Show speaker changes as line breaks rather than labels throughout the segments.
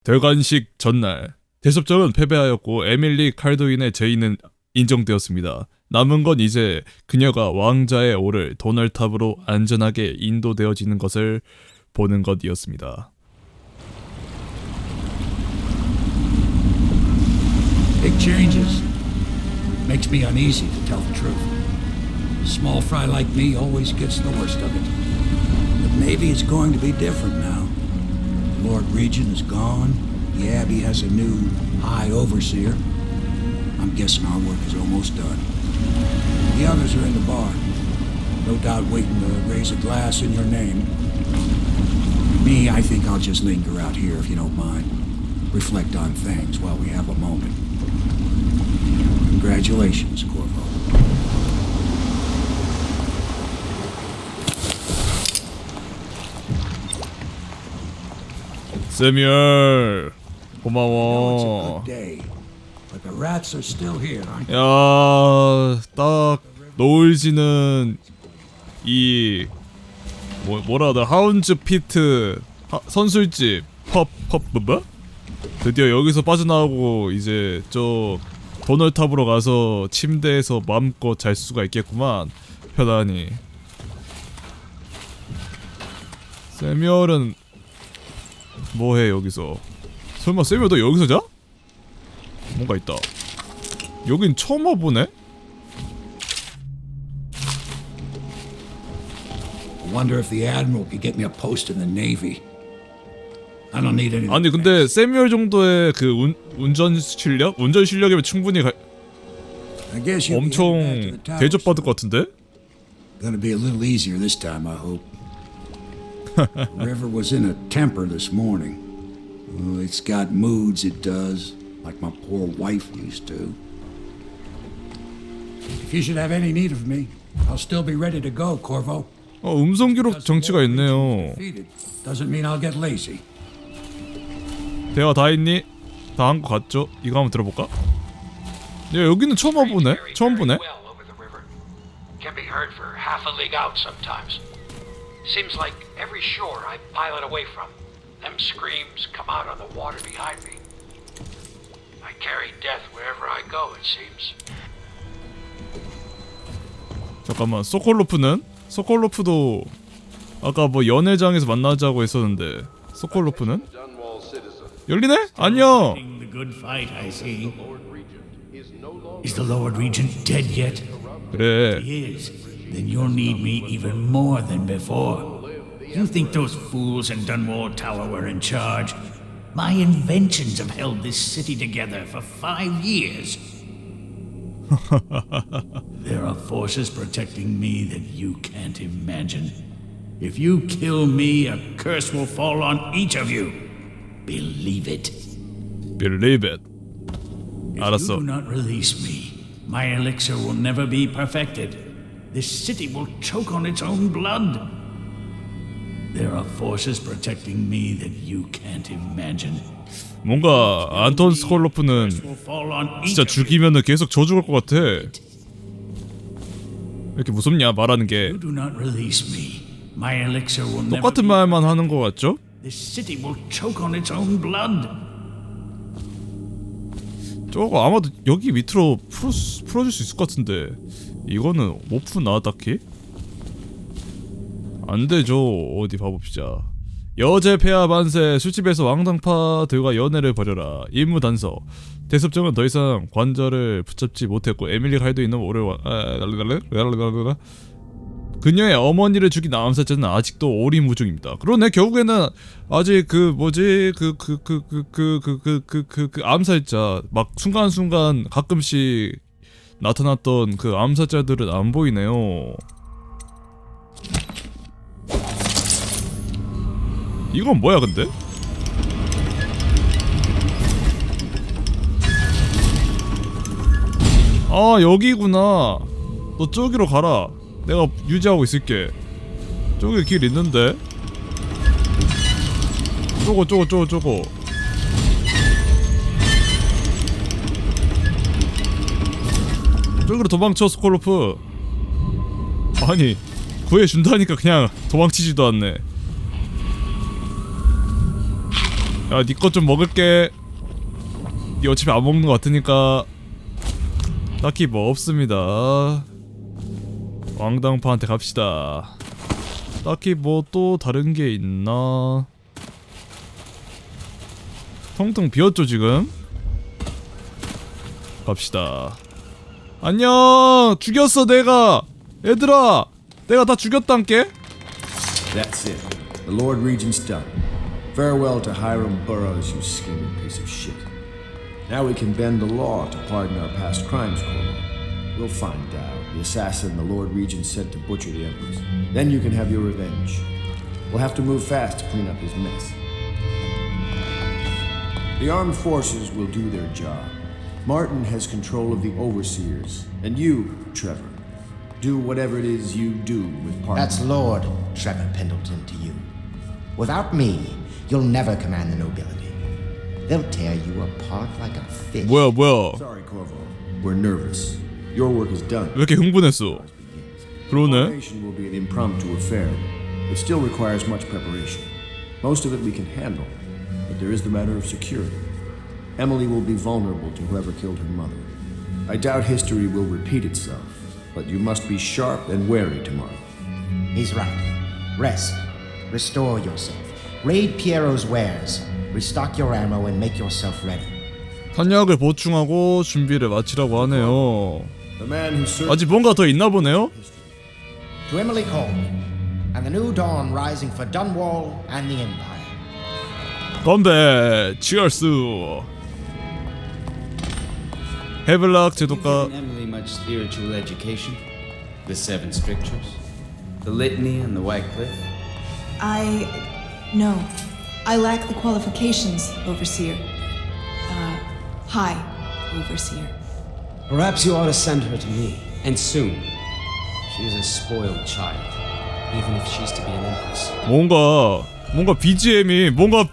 대관식 전날 대섭정은 패배하였고 에밀리 칼도인의 제의는 인정되었습니다. 남은 건 이제 그녀가 왕자에 오를 도널탑으로 안전하게 인도되어지는 것을 보는 것이었습니다.
Big changes. Makes me uneasy to tell the truth. A small fry like me always gets the worst of it. But maybe it's going to be different now. The Lord Regent is gone. The Abbey has a new High Overseer. I'm guessing our work is almost done. The others are in the bar. No doubt waiting to raise a glass in your name. Me, I think I'll just linger out here if you don't mind. Reflect on things while we have a moment. Congratulations, Corvo.
세뮤얼 고마워.
But the rats are still here, aren't they?
야, 딱 노을지는 이 뭐라 하더라 하운즈 피트 선술집 펍 뭐? 드디어 여기서 빠져나오고 이제 저 도널탑으로 가서 침대에서 마음껏 잘 수가 있겠구만. 편안히. 세뮤얼은 뭐해 여기서? 설마 세뮤얼 너 여기서 자? 뭔가 있다. 여긴 처음 와보네?
Wonder if the admiral could get me a post in the navy. I don't need any.
아니 근데 세뮤얼 정도의 그 운전 실력이면 충분히 엄청 대접받을 것 같은데?
Gonna be a little easier this time, I hope. River was in a temper this morning. Well, it's got moods, it does, like my poor wife used to. If you should have any need of me, I'll still be ready to go, Corvo.
음성 기록 정치가 있네요.
Doesn't mean I'll get lazy.
대화 다 했니? 다 한 거 같죠? 이거 한번 들어볼까? 야 여기는 처음 와보네? 처음 보네?
Can be heard for half a league out sometimes. Seems like every shore I pilot away from, them screams come out on the water behind me. I carry death wherever I go, it seems.
잠깐만, 소콜로프는? 소콜로프도 아까 뭐 연회장에서 만나자고 했었는데 소콜로프는? 열리네? 안녕!
The good fight, I see. Is the Lord Regent dead yet?
그래.
He is. Then you'll need me even more than before. You think those fools in Dunwall Tower were in charge? My inventions have held this city together for 5 years. There are forces protecting me that you can't imagine. If you kill me, a curse will fall on each of you. Believe it.
Believe it.
If
알았어.
you do not release me, my elixir will never be perfected. This city will choke on its own blood. There are forces protecting me that you can't imagine.
뭔가 안톤 스콜로프는 진짜 죽이면은 계속 저주할 것 같아. 왜 이렇게 무섭냐 말하는 게. 똑같은 말만 하는 것 같죠? 저거 아마도 여기 밑으로 풀어줄 수 있을 것 같은데 이거는 못 푸나 딱히? 안되죠. 어디 봐봅시다. 여제 폐하 만세. 술집에서 왕당파들과 연애를 벌여라. 임무 단서. 대섭정은 더 이상 관절을 붙잡지 못했고 에밀리 칼도 있는 오래 그녀의 어머니를 죽인 암살자는 아직도 오리무중입니다. 그러네. 결국에는 아직 그 암살자 막 순간순간 가끔씩 나타났던 그 암살자들은 안 보이네요. 이건 뭐야 근데? 아 여기구나. 너 저기로 가라. 내가 유지하고 있을게. 저기 길 있는데? 저거 저기로 도망쳐 스콜로프. 아니 구해준다니까 그냥 도망치지도 않네. 야, 니 것 좀 먹을게. 니 어차피 안 먹는 것 같으니까. 딱히 뭐 없습니다. 왕당파한테 갑시다. 딱히 뭐 또 다른 게 있나? 텅텅 비었죠 지금? 갑시다. 안녕! 죽였어 내가! 얘들아! 내가 다 죽였단께?
That's it. The Lord Regent's done. Farewell to Hiram Burroughs, you scheming piece of shit. Now we can bend the law to pardon our past crimes, Corvo. We'll find out the assassin the Lord Regent sent to butcher the Empress. Then you can have your revenge. We'll have to move fast to clean up his mess. The armed forces will do their job. Martin has control of the overseers, and you, Trevor, do whatever it is you do with Parker.
That's Lord Trevor Pendleton to you. Without me, you'll never command the nobility. They'll tear you apart like a fish.
뭐야
Sorry, Corvo. We're nervous. Your work is done.
왜 이렇게 흥분했어? 그러네.
Coronation will be an impromptu affair. It still requires much preparation. Most of it we can handle, but there is the matter of security. Emily will be vulnerable to whoever killed her mother. I doubt history will repeat itself, but you must be sharp and wary tomorrow.
He's right. Rest. Restore yourself. Raid Piero's wares. Restock your ammo and make yourself ready.
탄약을 보충하고 준비를 마치라고 하네요.
The man who served
아직 뭔가 더 있나 보네요?
To Emily Coleman, and the new dawn rising for Dunwall and the Empire.
건배! 치얼스! 헤블락 제도가
Given Emily much spiritual education? The Seven Strictures? The Litany and the White Cliff?
No. I lack the qualifications, Overseer. High Overseer.
Perhaps you ought to send her to me.
And soon. She is a spoiled child, even if she's to be an empress.
뭔가 BGM이 뭔가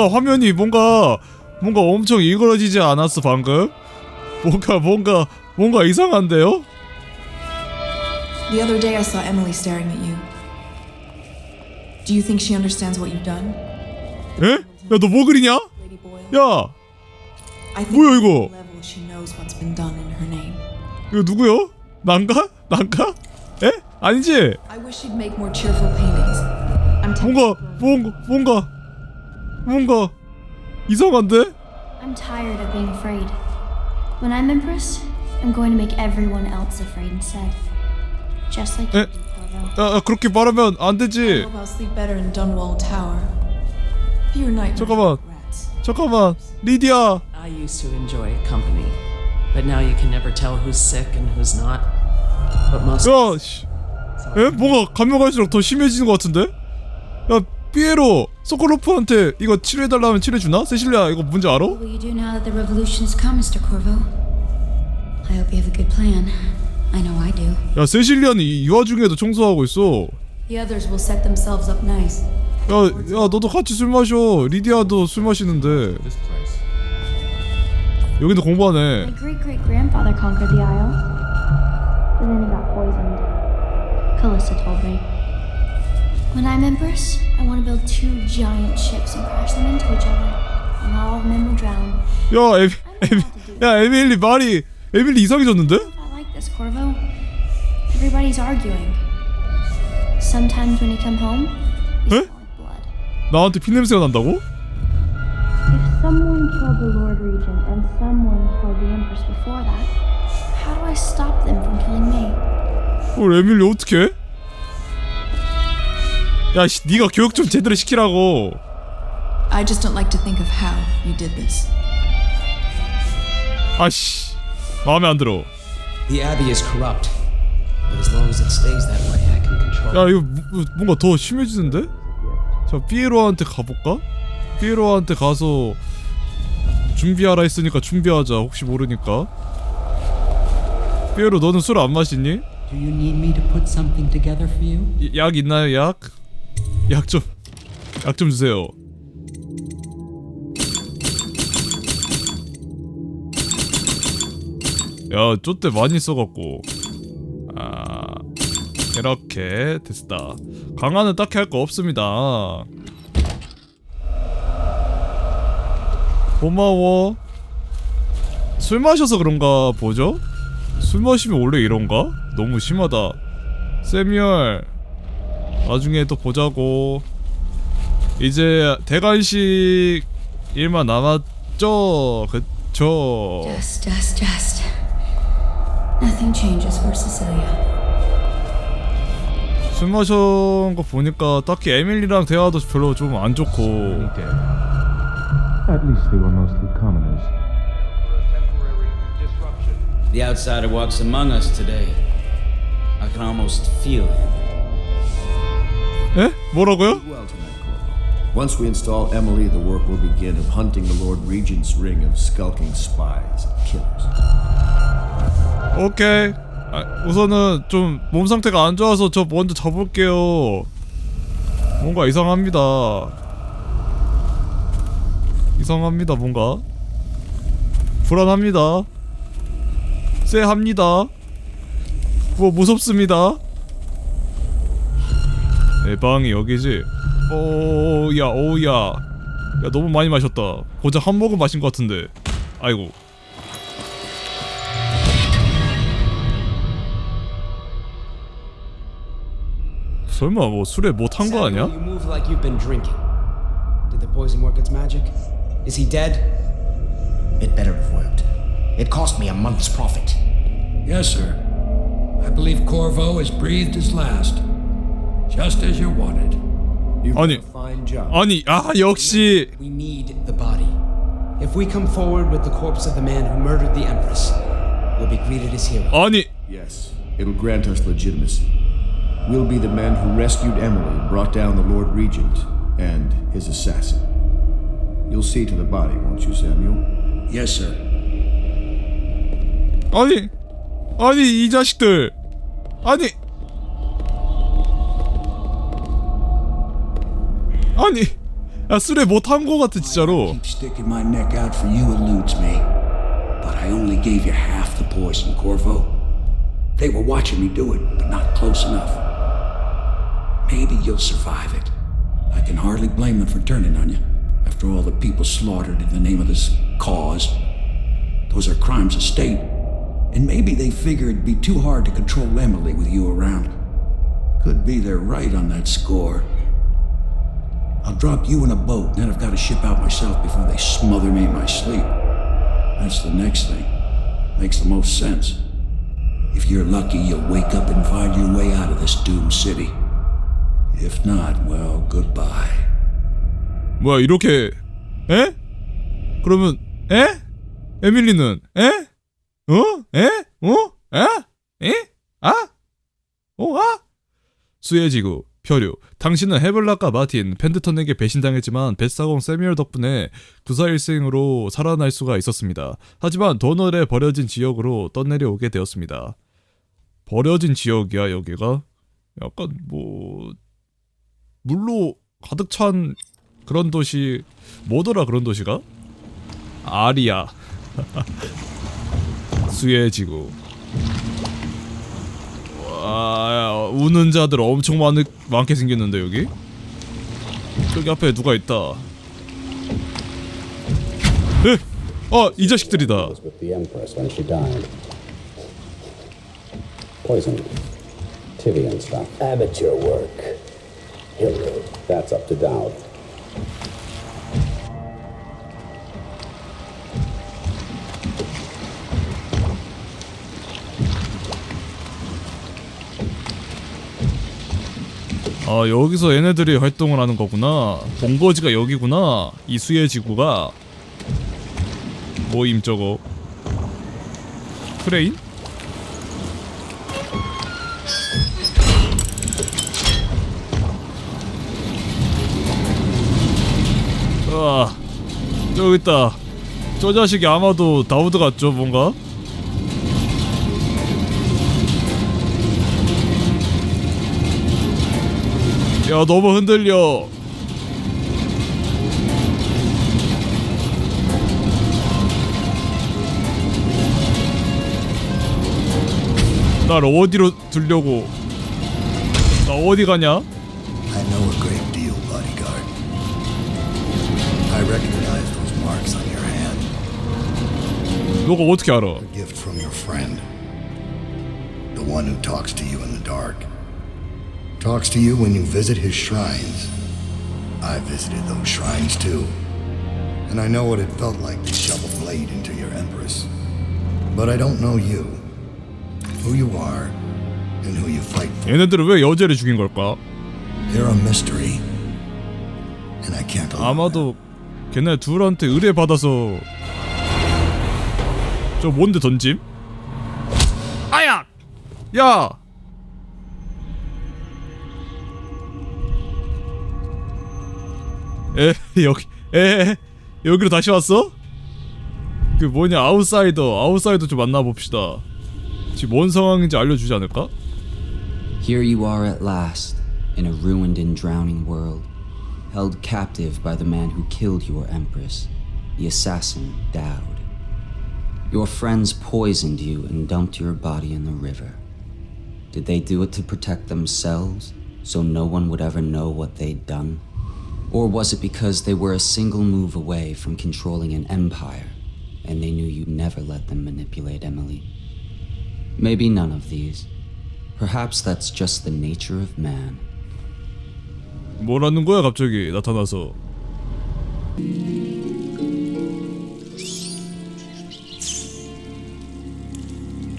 화면이 뭔가 엄청 일그러지지 않았어 방금? 뭔가 이상한데요?
The other day I saw Emily staring at you. Do you think she understands what you've done?
에? 야 너 뭐 그리냐?
Lady Boyle?
야
I think
뭐야,
at
이거?
some level she knows what's been done in her name.
이거 누구요? 난가? 에? 아니지?
I wish she'd make more cheerful paintings. I'm
뭔가 이상한데?
I'm tired of being afraid. When I'm Empress, I'm going to make everyone else afraid instead. Just like you
Eh?
do, Corvo.
야 그렇게 말하면 안
I
되지.
hope I'll sleep better in Dunwall Tower. Fewer nightmares
잠깐만.
with rats.
잠깐만 리디아.
I used to enjoy company, but now you can never tell who's sick and who's not. But most
야 씨. 에? 뭔가 가면 갈수록 더 심해지는 것 같은데? 야 삐에로 소콜로프한테 이거 치료해달라면 치료해주나? 세실리아 이거 뭔지 알아?
What will you do now that the revolution's come, Mr. Corvo? I hope you have a good plan. I know I do.
야 세실리아는 이 와중에도 청소하고 있어.
The others will set themselves up nice.
야 너도 같이 술 마셔. 리디아도 술 마시는데 여기도 공부하네.
My great-great-grandfather conquered the Isle, but then he got poisoned. Callista told me. When I'm Empress, I want to build 2 giant ships and crash them into each other, and all of them will drown.
야 에밀리 이상해졌는데?
I like this, Corvo. Everybody's arguing. Sometimes when you come home, you
Eh?
smell like blood.
나한테 피냄새가 난다고?
If someone killed the Lord Regent and someone killed the Empress before that, how do I stop them from killing me?
에밀리 어떡해? 야 씨, 네가 교육 좀 제대로 시키라고.
I just don't like to think of how you did this.
아씨 마음에 안 들어.
The Abbey is corrupt, but as long as it stays that way, I can control.
야 이거 뭔가 더 심해지는데? 자 삐에로한테 가볼까? 삐에로한테 가서 준비하라 했으니까 준비하자. 혹시 모르니까. 삐에로 너는 술 안 마시니?
Do you need me to put something together for you?
약 있나요 약? 약 좀 주세요. 야 쪼때 많이 써갖고 이렇게 됐다. 강화는 딱히 할 거 없습니다. 고마워. 술 마셔서 그런가 보죠? 술 마시면 원래 이런가? 너무 심하다. 세뮤얼, 나중에 또 보자고. 이제 대관식 일만 남았죠? 그쵸?
Just. Nothing changes for Cecilia.
술 마신 거 보니까 딱히 에밀리랑 대화도 별로 좀 안 좋고.
At least they were mostly commoners.
The outsider walks among us today. I can almost feel him.
에? 뭐라고요?
Well tonight, Corvo. Once we install Emily, the work will begin of hunting the Lord Regent's ring of skulking spies and killers.
오케이. 우선은 좀 몸 상태가 안 좋아서 저 먼저 잡을게요. 뭔가 이상합니다. 이상합니다. 뭔가 불안합니다. 쎄합니다. 뭐 무섭습니다. 내 방이 여기지. 오야. 야 너무 많이 마셨다. 고작 한 모금 마신 것 같은데. 아이고. 설마 뭐 술에 뭐 탄 거 아니야?
You move like you've been drinking. Did the poison work its magic? Is he dead?
It better have worked. It cost me a month's profit.
Yes, sir. I believe Corvo has breathed his last. Just as you wanted.
You've done
아니,
a fine job.
아니, 역시.
We need the body. If we come forward with the corpse of the man who murdered the Empress, we'll be greeted as heroes.
아니.
Yes, it'll grant us legitimacy. We'll be the men who rescued Emily and brought down the Lord Regent and his assassin. You'll see to the body, won't you, Samuel?
Yes, sir.
아니 이 자식들. 아니 야 술에 뭐 탄 거 같아 진짜로.
Keep sticking my neck out for you eludes me. But I only gave you half the poison, Corvo. They were watching me do it, but not close enough. Maybe you'll survive it. I can hardly blame them for turning on you. After all the people slaughtered in the name of this cause. Those are crimes of state. And maybe they figure it'd be too hard to control Emily with you around. Could be they're right on that score. I'll drop you in a boat, then I've got to ship out myself before they smother me in my sleep. That's the next thing. Makes the most sense. If you're lucky, you'll wake up and find your way out of this doomed city. If not, well, goodbye.
뭐야 이렇게? 에? 그러면 에밀리는? 에? 수혜지구 표류. 당신은 헤블락과 마틴, 펜드턴에게 배신당했지만 뱃사공 세뮤얼 덕분에 구사일생으로 살아날 수가 있었습니다. 하지만 도널에 버려진 지역으로 떠내려오게 되었습니다. 버려진 지역이야 여기가? 약간 뭐 물로 가득 찬 그런 도시. 뭐더라 그런 도시가? 아리아. 수혜지구. 와, 우는 자들 엄청 많게 생겼는데 여기? 저기 앞에 누가 있다. 에? 이 자식들이다.
With the Empress when she died. Poison. Tivian stuff. Amateur work. Hero. That's up to Dowd.
여기서 얘네들이 활동을 하는 거구나. 본거지가 여기구나. 이 수혜지구가. 모임 저거. 크레인? 저기 있다. 저 자식이 아마도 다우드 같죠 뭔가? 야 너무 흔들려. 날 어디로 두려고? 나 어디 가냐?
I know a great deal, bodyguard. I recognize those marks on your
너가 어떻게 알아?
A gift from your friend. The one who talks to you in the dark. Talks to you when you visit his shrines. I visited those shrines too. And I know what it felt like to shove a blade into your empress. But I don't know you. Who you are and who you fight for.
얘네들은 왜 여제를 죽인 걸까?
You're a mystery. And I can't allow
아마도 걔네 둘한테 의뢰받아서 저 뭔데 던짐? 아야! 야! 여기로 다시 왔어? 그 뭐냐 아웃사이더 좀 만나봅시다. 지금 뭔 상황인지 알려주지 않을까?
Here you are at last, in a ruined and drowning world, held captive by the man who killed your empress, the assassin Dowd. Your friends poisoned you and dumped your body in the river. Did they do it to protect themselves, so no one would ever know what they'd done? Or was it because they were a single move away from controlling an empire, and they knew you'd never let them manipulate Emily? Maybe none of these. Perhaps that's just the nature of man.
뭐라는 거야 갑자기 나타나서.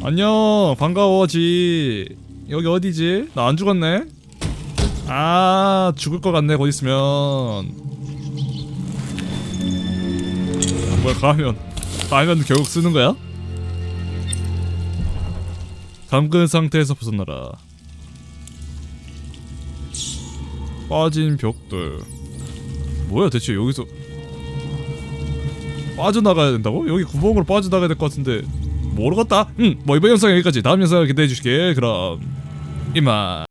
안녕 반가워지. 여기 어디지? 나 안 죽었네? 아 죽을 것 같네 곧 있으면. 뭐야 가면 결국 쓰는 거야? 잠근 상태에서 벗어나라. 빠진 벽돌. 뭐야 대체 여기서 빠져나가야 된다고? 여기 구멍으로 빠져나가야 될 것 같은데 모르겠다. 뭐 이번 영상 여기까지. 다음 영상 기대해 주시길. 그럼 이만.